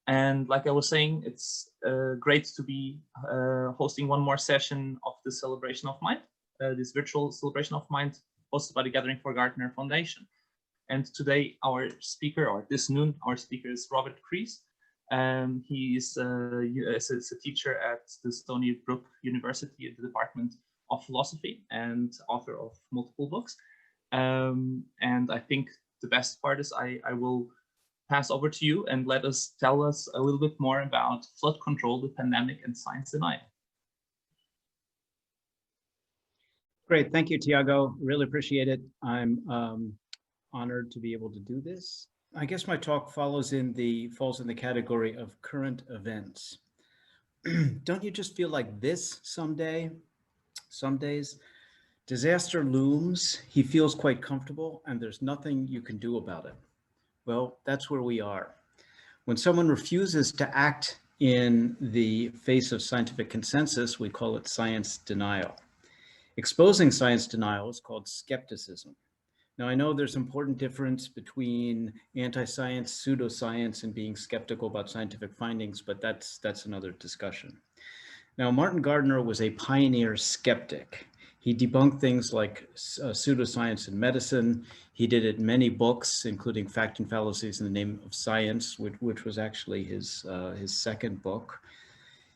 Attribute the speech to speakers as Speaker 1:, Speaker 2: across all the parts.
Speaker 1: And like I was saying, it's great to be hosting one more session of the Celebration of Mind, this virtual Celebration of Mind hosted by the Gathering for Gardner Foundation. And today our speaker, or this noon, our speaker is Robert Crease. He is a teacher at the Stony Brook University at the Department of Philosophy and author of multiple books. And I think the best part is I will pass over to you and tell us a little bit more about flood control, the pandemic, and science denial.
Speaker 2: Great, thank you, Tiago. Really appreciate it. I'm honored to be able to do this. I guess my talk falls in the category of current events. Don't you just feel like this someday? Some days, disaster looms, he feels quite comfortable, and there's nothing you can do about it. Well, that's where we are. When someone refuses to act in the face of scientific consensus, we call it science denial. Exposing science denial is called skepticism. Now, I know there's an important difference between anti-science, pseudoscience, and being skeptical about scientific findings, but that's another discussion. Now, Martin Gardner was a pioneer skeptic. He debunked things like pseudoscience in medicine. He did it in many books, including Fact and Fallacies in the Name of Science, which was actually his second book.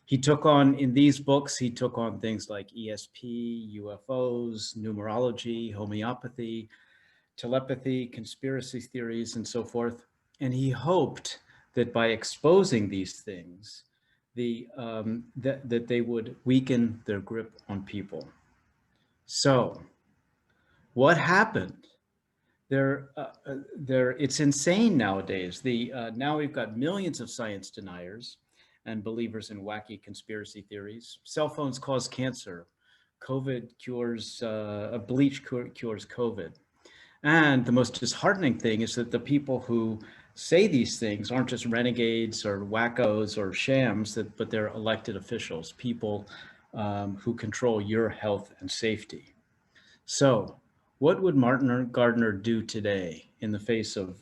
Speaker 2: He took on, in these books, he took on things like ESP, UFOs, numerology, homeopathy, telepathy, conspiracy theories, and so forth. And he hoped that by exposing these things, that they would weaken their grip on people. So, what happened? It's insane nowadays. Now we've got millions of science deniers and believers in wacky conspiracy theories. Cell phones cause cancer. COVID cures, bleach cures COVID. And the most disheartening thing is that the people who say these things aren't just renegades or wackos or shams, but they're elected officials, people who control your health and safety. So what would Martin Gardner do today in the face of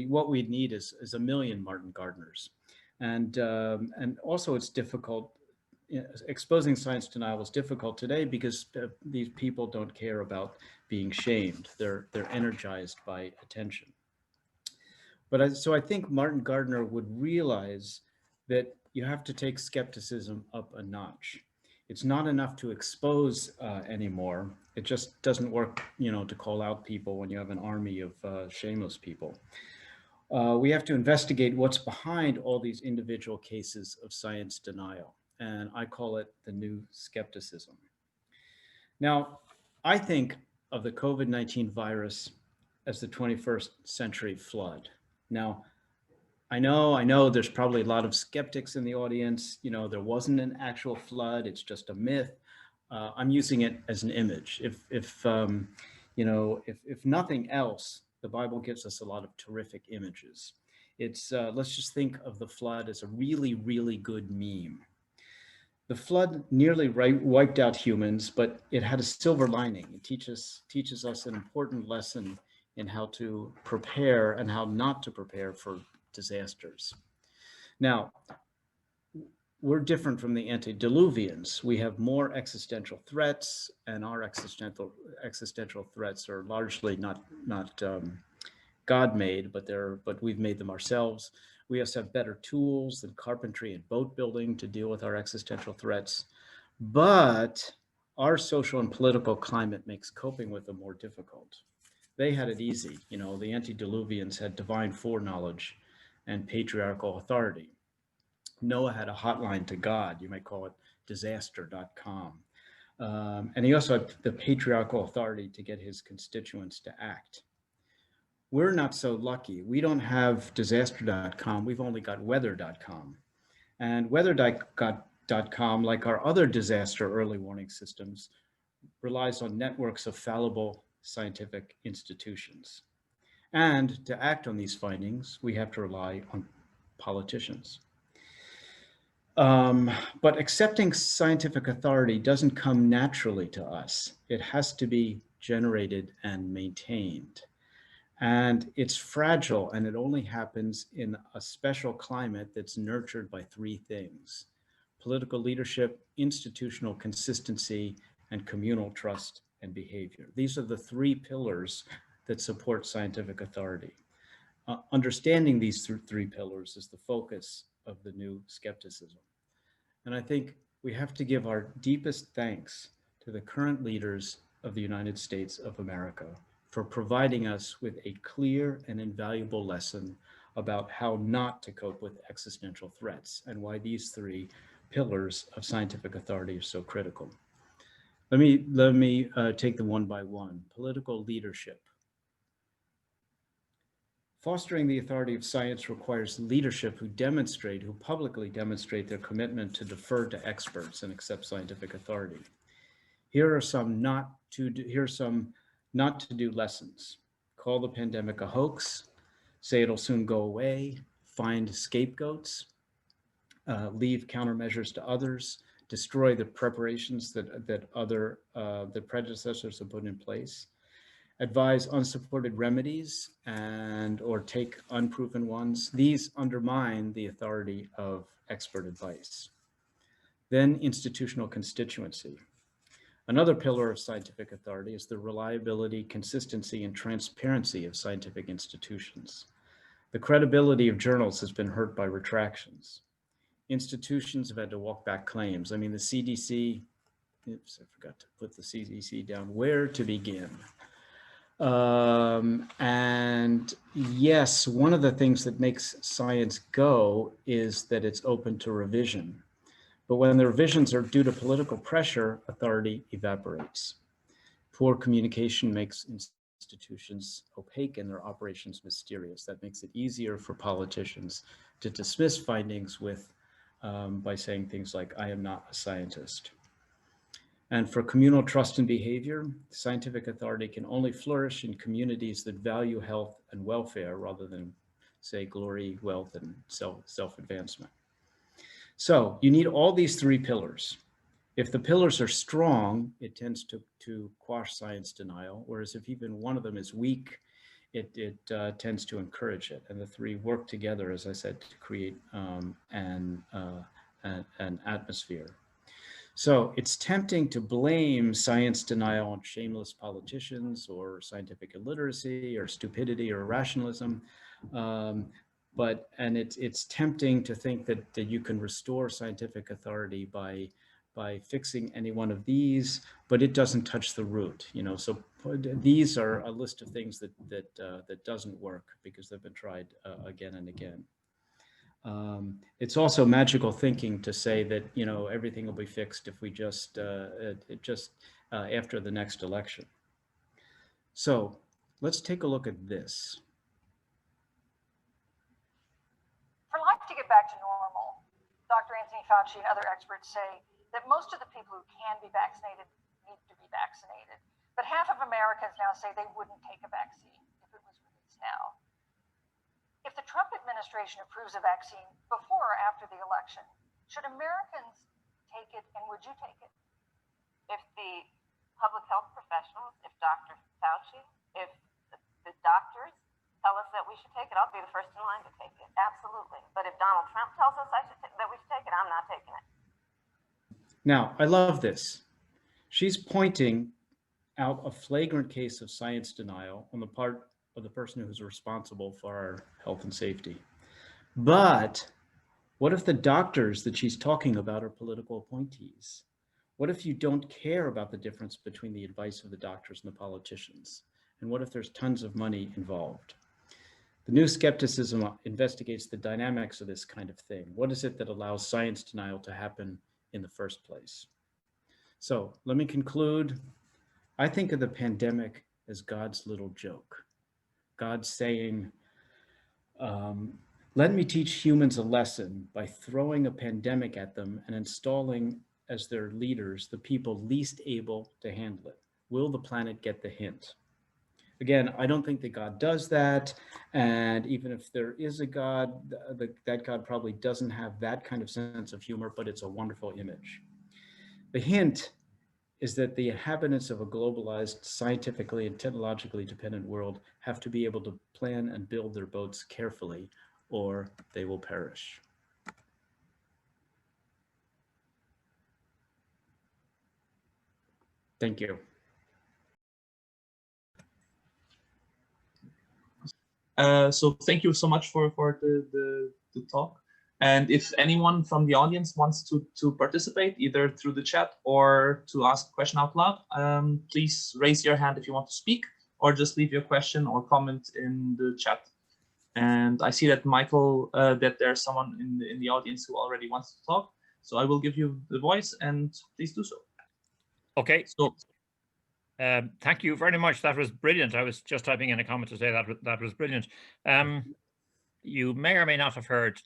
Speaker 2: what we'd need is a million Martin Gardners. And also it's difficult. Exposing science denial is difficult today because these people don't care about being shamed. They're energized by attention. So I think Martin Gardner would realize that you have to take skepticism up a notch. It's not enough to expose anymore. It just doesn't work, to call out people when you have an army of shameless people. We have to investigate what's behind all these individual cases of science denial. And I call it the new skepticism. Now, I think of the COVID-19 virus as the 21st century flood. Now, I know there's probably a lot of skeptics in the audience. There wasn't an actual flood, it's just a myth. I'm using it as an image. If nothing else, the Bible gives us a lot of terrific images. Let's just think of the flood as a really, really good meme. The flood nearly wiped out humans, but it had a silver lining. It teaches us an important lesson in how to prepare and how not to prepare for disasters. Now, we're different from the antediluvians. We have more existential threats, and our existential threats are largely not God-made, but we've made them ourselves. We also have better tools than carpentry and boat building to deal with our existential threats. But our social and political climate makes coping with them more difficult. They had it easy. The antediluvians had divine foreknowledge and patriarchal authority. Noah had a hotline to God. You might call it disaster.com. And he also had the patriarchal authority to get his constituents to act. We're not so lucky. We don't have disaster.com. We've only got weather.com. And weather.com, like our other disaster early warning systems, relies on networks of fallible scientific institutions. And to act on these findings, we have to rely on politicians. But accepting scientific authority doesn't come naturally to us. It has to be generated and maintained. And it's fragile, and it only happens in a special climate that's nurtured by three things: political leadership, institutional consistency, and communal trust and behavior. These are the three pillars that support scientific authority. Understanding these three pillars is the focus of the new skepticism. And I think we have to give our deepest thanks to the current leaders of the United States of America for providing us with a clear and invaluable lesson about how not to cope with existential threats and why these three pillars of scientific authority are so critical. Let me take them one by one. Political leadership. Fostering the authority of science requires leadership who publicly demonstrate their commitment to defer to experts and accept scientific authority. Here are some not to do lessons. Call the pandemic a hoax, say it'll soon go away, find scapegoats, leave countermeasures to others, destroy the preparations that predecessors have put in place, advise unsupported remedies or take unproven ones. These undermine the authority of expert advice. Then institutional constituency. Another pillar of scientific authority is the reliability, consistency, and transparency of scientific institutions. The credibility of journals has been hurt by retractions. Institutions have had to walk back claims. I mean, the CDC, oops, I forgot to put the CDC down. Where to begin? And yes, one of the things that makes science go is that it's open to revision. But when the revisions are due to political pressure, authority evaporates. Poor communication makes institutions opaque and their operations mysterious. That makes it easier for politicians to dismiss findings by saying things like, "I am not a scientist." And for communal trust and behavior, scientific authority can only flourish in communities that value health and welfare rather than, say, glory, wealth, and self-advancement. So you need all these three pillars. If the pillars are strong, it tends to quash science denial, whereas if even one of them is weak, it tends to encourage it. And the three work together, as I said, to create an atmosphere. So it's tempting to blame science denial on shameless politicians or scientific illiteracy or stupidity or irrationalism. It's tempting to think that you can restore scientific authority by fixing any one of these, but it doesn't touch the root. So these are a list of things that doesn't work because they've been tried again and again. It's also magical thinking to say that everything will be fixed if we just after the next election. So let's take a look at this.
Speaker 3: For life to get back to normal, Dr. Anthony Fauci and other experts say that most of the people who can be vaccinated need to be vaccinated. But half of Americans now say they wouldn't take a vaccine if it was released now. If the Trump administration approves a vaccine before or after the election, should Americans take it, and would you take it?
Speaker 4: If the public health professionals, if Dr. Fauci, if the doctors tell us that we should take it, I'll be the first in line to take it. Absolutely. But if Donald Trump tells us that we should take it, I'm not taking it.
Speaker 2: Now, I love this. She's pointing out a flagrant case of science denial on the part of the person who's responsible for our health and safety. But what if the doctors that she's talking about are political appointees? What if you don't care about the difference between the advice of the doctors and the politicians? And what if there's tons of money involved? The new skepticism investigates the dynamics of this kind of thing. What is it that allows science denial to happen in the first place? So let me conclude. I think of the pandemic as God's little joke. God saying, let me teach humans a lesson by throwing a pandemic at them and installing as their leaders the people least able to handle it. Will the planet get the hint? Again, I don't think that God does that. And even if there is a God, that God probably doesn't have that kind of sense of humor, but it's a wonderful image. The hint is that the inhabitants of a globalized, scientifically and technologically dependent world have to be able to plan and build their boats carefully, or they will perish. Thank you.
Speaker 1: So thank you so much for the talk. And if anyone from the audience wants to participate, either through the chat or to ask a question out loud, please raise your hand if you want to speak, or just leave your question or comment in the chat. And I see that Michael, that there's someone in the audience who already wants to talk. So I will give you the voice, and please do so.
Speaker 5: Okay.
Speaker 1: So,
Speaker 5: thank you very much. That was brilliant. I was just typing in a comment to say that that was brilliant. You may or may not have heard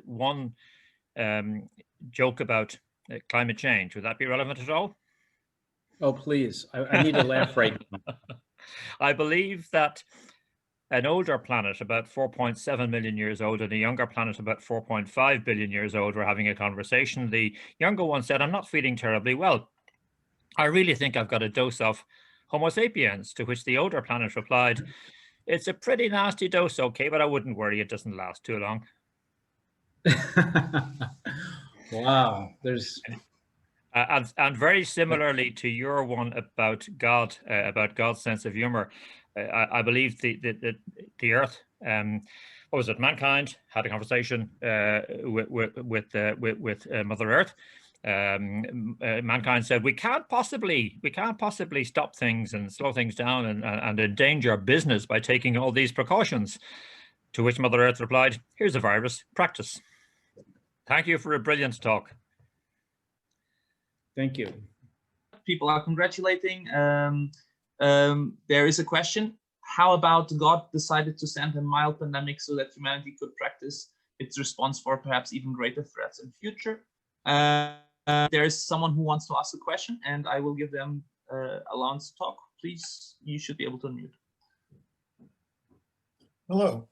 Speaker 5: one joke about climate change. Would that be relevant at all?
Speaker 2: Oh, please. I need to laugh right now.
Speaker 5: I believe that an older planet, about 4.7 million years old, and a younger planet, about 4.5 billion years old, were having a conversation. The younger one said, "I'm not feeling terribly well. I really think I've got a dose of Homo sapiens," to which the older planet replied, "It's a pretty nasty dose, okay, but I wouldn't worry, it doesn't last too long."
Speaker 2: Wow, there's
Speaker 5: and very similarly to your one about God, about God's sense of humor, I believe the Earth, what was it? Mankind had a conversation with Mother Earth. Mankind said, we can't possibly stop things and slow things down and endanger business by taking all these precautions. To which Mother Earth replied, "Here's a virus, practice." Thank you for a brilliant talk.
Speaker 2: Thank you.
Speaker 1: People are congratulating. There is a question. How about God decided to send a mild pandemic so that humanity could practice its response for perhaps even greater threats in future? There is someone who wants to ask a question, and I will give them allowance to talk. Please, you should be able to unmute.
Speaker 6: Hello.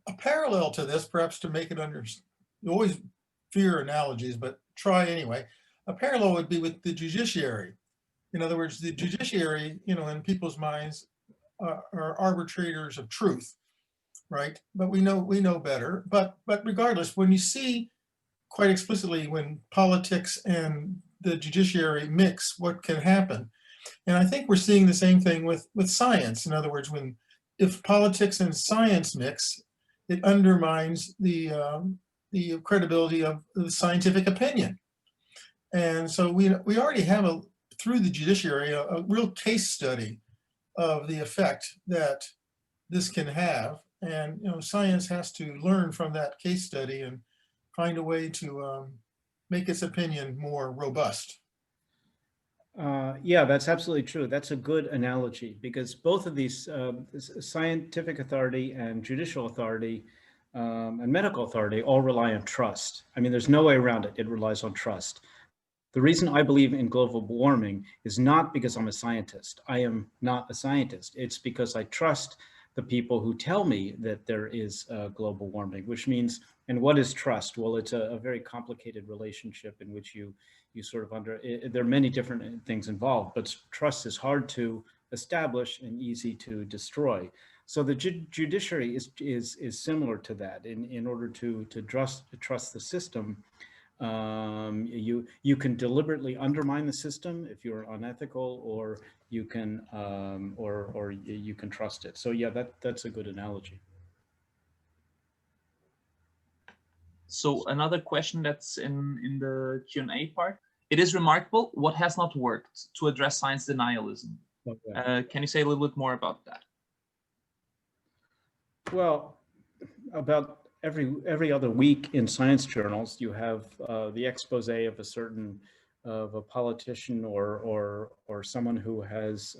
Speaker 6: A parallel to this, perhaps to make it understand, you always fear analogies, but try anyway. A parallel would be with the judiciary. In other words, the judiciary, in people's minds are arbitrators of truth, right? But we know better. But regardless, when you see quite explicitly when politics and the judiciary mix, what can happen? And I think we're seeing the same thing with science. In other words, if politics and science mix, it undermines the credibility of the scientific opinion. And so we already have through the judiciary a real case study of the effect that this can have. And science has to learn from that case study and find a way to make its opinion more robust.
Speaker 2: Yeah, that's absolutely true. That's a good analogy, because both of these, scientific authority and judicial authority and medical authority, all rely on trust. I mean, there's no way around it. It relies on trust. The reason I believe in global warming is not because I'm a scientist. I am not a scientist. It's because I trust the people who tell me that there is global warming, which means, and what is trust? Well, it's a very complicated relationship in which you sort of there are many different things involved, but trust is hard to establish and easy to destroy. So the judiciary is similar to that. In order to trust the system, you can deliberately undermine the system if you're unethical, or you can or you can trust it. So yeah, that's a good analogy.
Speaker 1: So another question that's in the Q&A part. It is remarkable what has not worked to address science denialism. Okay. Can you say a little bit more about that?
Speaker 2: Well, about every other week in science journals, you have the expose of a politician or someone who has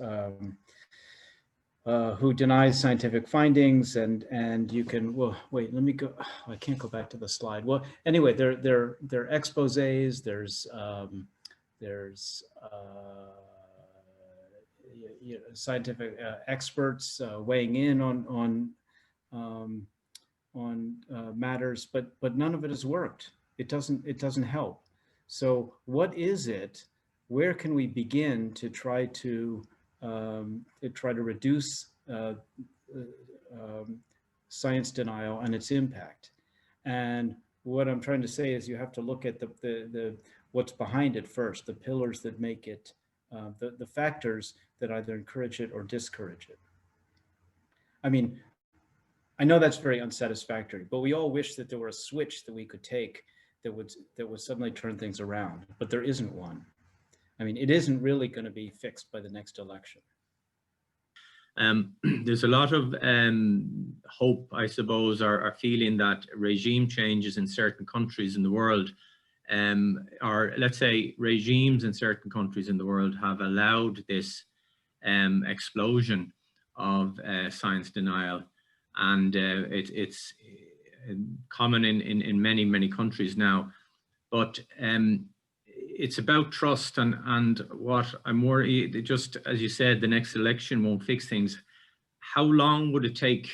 Speaker 2: who denies scientific findings, and you can, well, wait, let me go. I can't go back to the slide. Well, anyway, there are exposés. There's scientific experts weighing in on matters, but none of it has worked. It doesn't help. So what is it where can we begin to try to reduce science denial and its impact? And what I'm trying to say is you have to look at the what's behind it first, the pillars that make it, the factors that either encourage it or discourage it. I mean, I know that's very unsatisfactory, but we all wish that there were a switch that we could take that would suddenly turn things around, but there isn't one. I mean, it isn't really going to be fixed by the next election.
Speaker 7: There's a lot of hope, I suppose, or feeling that regime changes in certain countries in the world, or let's say regimes in certain countries in the world, have allowed this explosion of science denial. And it's common in many countries now. But it's about trust, and what I'm worried, just as you said, the next election won't fix things. How long would it take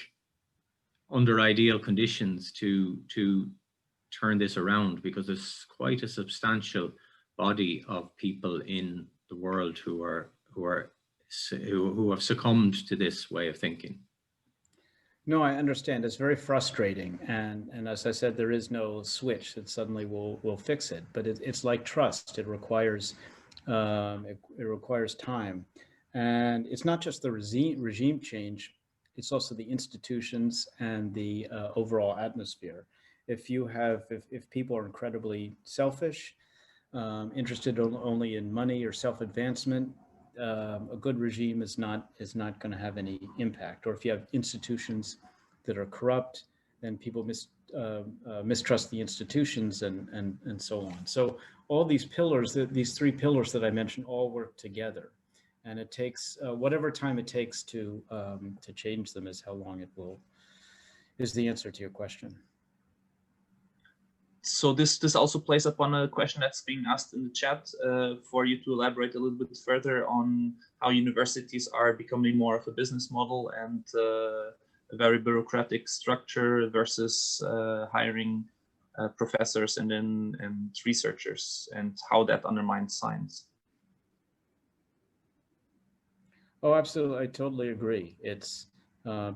Speaker 7: under ideal conditions to turn this around? Because there's quite a substantial body of people in the world who have succumbed to this way of thinking.
Speaker 2: No, I understand. It's very frustrating, and as I said, there is no switch that suddenly will fix it. But it's like trust; it requires time, and it's not just the regime change; it's also the institutions and the overall atmosphere. If people are incredibly selfish, interested only in money or self-advancement, a good regime is not going to have any impact. Or if you have institutions that are corrupt, then people mistrust the institutions and so on. So all these pillars, these three pillars that I mentioned, all work together, and it takes whatever time it takes to change them is is the answer to your question.
Speaker 1: So this also plays upon a question that's being asked in the chat for you to elaborate a little bit further on how universities are becoming more of a business model and a very bureaucratic structure versus hiring professors and researchers, and how that undermines science.
Speaker 2: Oh, absolutely. I totally agree. It's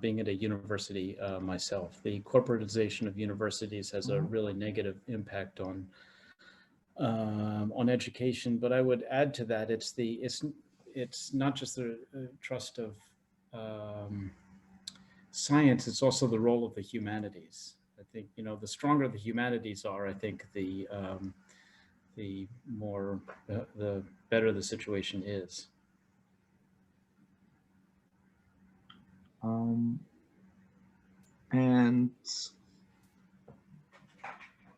Speaker 2: being at a university myself, the corporatization of universities has a really negative impact on education. But I would add to that, it's not just the trust of science; it's also the role of the humanities. I think the stronger the humanities are, I think the better the situation is.
Speaker 1: And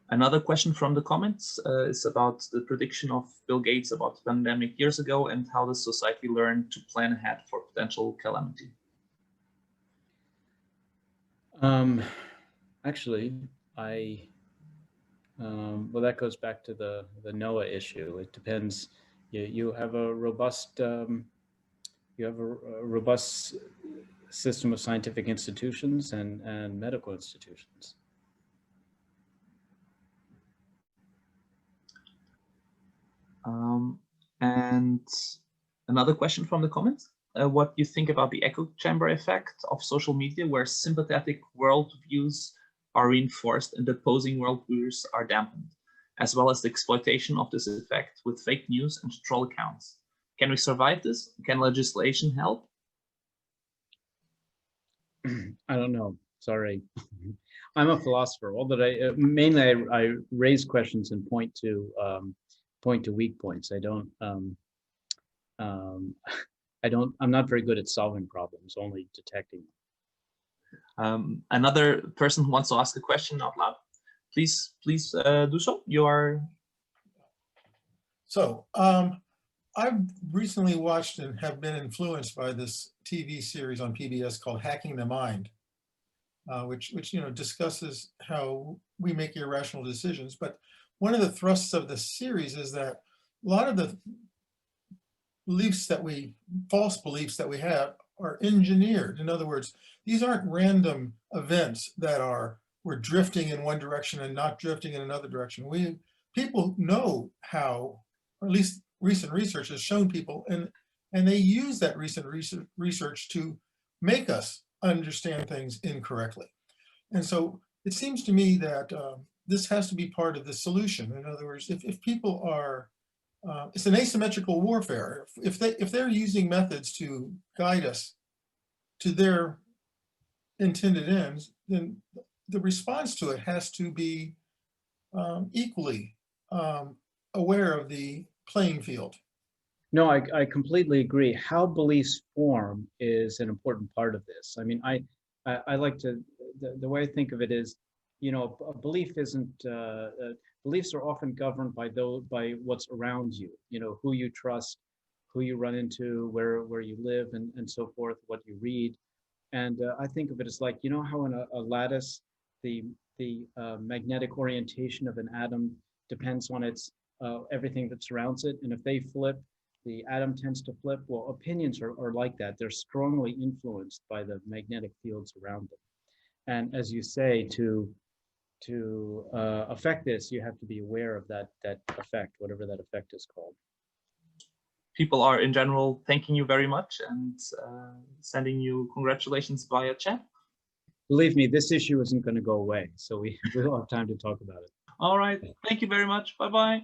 Speaker 1: another question from the comments is about the prediction of Bill Gates about the pandemic years ago, and how does society learn to plan ahead for potential calamity?
Speaker 2: Actually, well, that goes back to the Noah issue. It depends. You have a robust system of scientific institutions and medical institutions.
Speaker 1: And another question from the comments, what you think about the echo chamber effect of social media, where sympathetic worldviews are reinforced and opposing worldviews are dampened, as well as the exploitation of this effect with fake news and troll accounts. Can we survive this? Can legislation help?
Speaker 2: I don't know. Sorry. I'm a philosopher. Although I raise questions and point to weak points. I'm not very good at solving problems, only detecting them.
Speaker 1: Another person who wants to ask a question out loud, please do so. You are.
Speaker 6: So I've recently watched and have been influenced by this TV series on PBS called Hacking the Mind, which discusses how we make irrational decisions. But one of the thrusts of the series is that a lot of the false beliefs that we have are engineered. In other words, these aren't random events that we're drifting in one direction and not drifting in another direction. People know how, or at least recent research has shown people, and they use that recent research to make us understand things incorrectly. And so it seems to me that this has to be part of the solution. In other words, if people are, it's an asymmetrical warfare. If they're using methods to guide us to their intended ends, then the response to it has to be equally aware of the playing field.
Speaker 2: No, I completely agree. How beliefs form is an important part of this. I mean, I like to, the way I think of it is, you know, a belief isn't, beliefs are often governed by what's around you, you know, who you trust, who you run into, where you live, and so forth, what you read. And I think of it as like, you know how in a lattice, the magnetic orientation of an atom depends on its everything that surrounds it. And if they flip, the atom tends to flip. Well, opinions are like that. They're strongly influenced by the magnetic fields around them. And as you say, to affect this, you have to be aware of that effect, whatever that effect is called.
Speaker 1: People are in general thanking you very much and sending you congratulations via chat.
Speaker 2: Believe me, this issue isn't going to go away, so we'll have time to talk about it.
Speaker 1: All right. Thank you very much. Bye-bye.